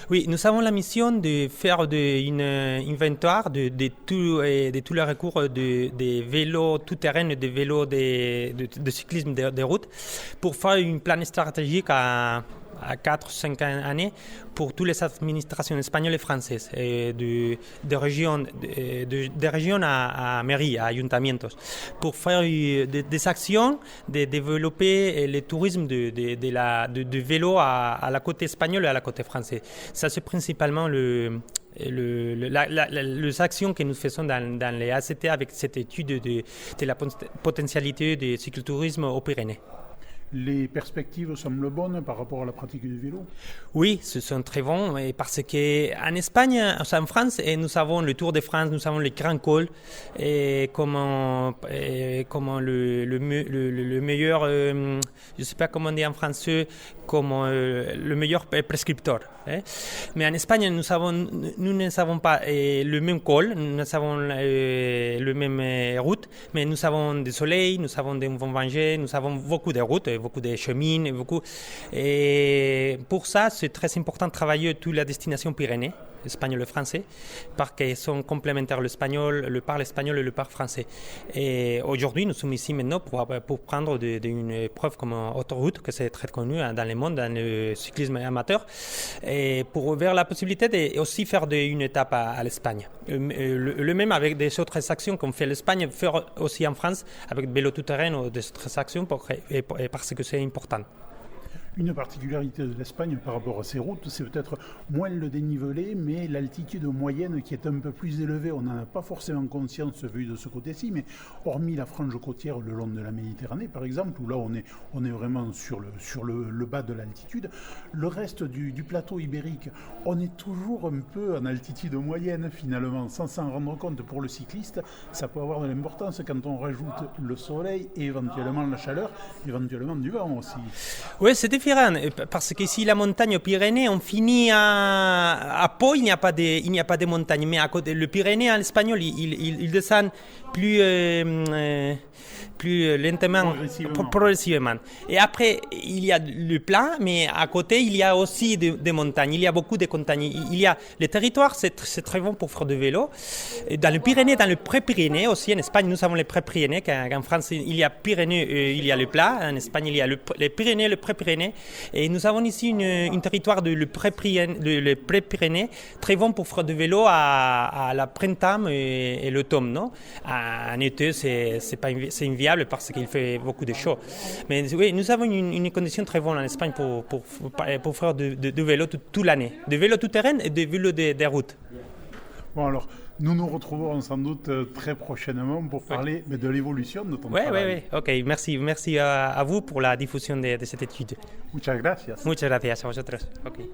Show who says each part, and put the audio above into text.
Speaker 1: Oui, nous avons la mission de faire un inventoire de tous les recours des vélos tout-terrain et des vélos de cyclisme de route pour faire une plan stratégique à 4-5 années pour toutes les administrations espagnoles et françaises, de régions à mairie, à ayuntamientos, pour faire des actions, de développer le tourisme de vélo à la côté espagnole et à la côté française. Ça, c'est principalement les actions que nous faisons dans les ACT avec cette étude de la potentialité du cyclotourisme aux Pyrénées.
Speaker 2: Les perspectives semblent bonnes par rapport à la pratique du vélo?
Speaker 1: Oui, ce sont très bons parce qu'en Espagne, en France, nous avons le Tour de France, nous avons les grands cols comme le meilleur, je ne sais pas comment dire en français, comme le meilleur prescripteur. Mais en Espagne, nous ne savons pas le même col, nous avons le même route, mais nous avons du soleil, nous avons des vents, nous avons beaucoup de routes, beaucoup de chemins, et pour ça, c'est très important de travailler toute la destination Pyrénées, espagnol et français, parce qu'ils sont complémentaires le parle espagnol et le parle français. Et aujourd'hui, nous sommes ici maintenant pour prendre une épreuve comme autoroute, que c'est très connu dans le monde, dans le cyclisme amateur, et pour vers la possibilité de aussi faire une étape à l'Espagne. Le même avec des autres actions qu'on fait l'Espagne, faire aussi en France avec vélo tout-terrain ou des autres actions parce que c'est important.
Speaker 2: Une particularité de l'Espagne par rapport à ces routes, c'est peut-être moins le dénivelé, mais l'altitude moyenne qui est un peu plus élevée. On n'en a pas forcément conscience vu de ce côté-ci, mais hormis la frange côtière le long de la Méditerranée, par exemple, où là on est vraiment sur le bas de l'altitude, le reste du plateau ibérique, on est toujours un peu en altitude moyenne finalement, sans s'en rendre compte. Pour le cycliste, ça peut avoir de l'importance quand on rajoute le soleil et éventuellement la chaleur, éventuellement du vent aussi.
Speaker 1: Oui, c'est différent, parce qu'ici, la montagne aux Pyrénées, on finit à Pau, il n'y a pas de montagne, mais à côté, le Pyrénées, en espagnol, il descend plus lentement, progressivement. Et après, il y a le plat, mais à côté, il y a aussi des montagnes. Il y a beaucoup de montagnes. Il y a le territoire, c'est très bon pour faire du vélo. Et dans le Pyrénées, dans le pré-Pyrénées aussi, en Espagne, nous avons les pré-Pyrénées. En France, il y a Pyrénées, il y a le plat. En Espagne, il y a les Pyrénées, le pré-Pyrénées. Et nous avons ici un territoire de le pré-Pyrénées très bon pour faire du vélo à la printemps et l'automne, non? En été, c'est inviable parce qu'il fait beaucoup de chaud. Mais oui, nous avons une condition très bonne en Espagne pour faire du vélo toute l'année. Du vélo tout-terrain et du vélo des routes.
Speaker 2: Bon alors, nous nous retrouverons sans doute très prochainement pour parler de l'évolution de ton travail.
Speaker 1: Oui, ok. Merci à vous pour la diffusion de cette étude.
Speaker 2: Muchas gracias.
Speaker 1: Muchas gracias a vosotros. Okay.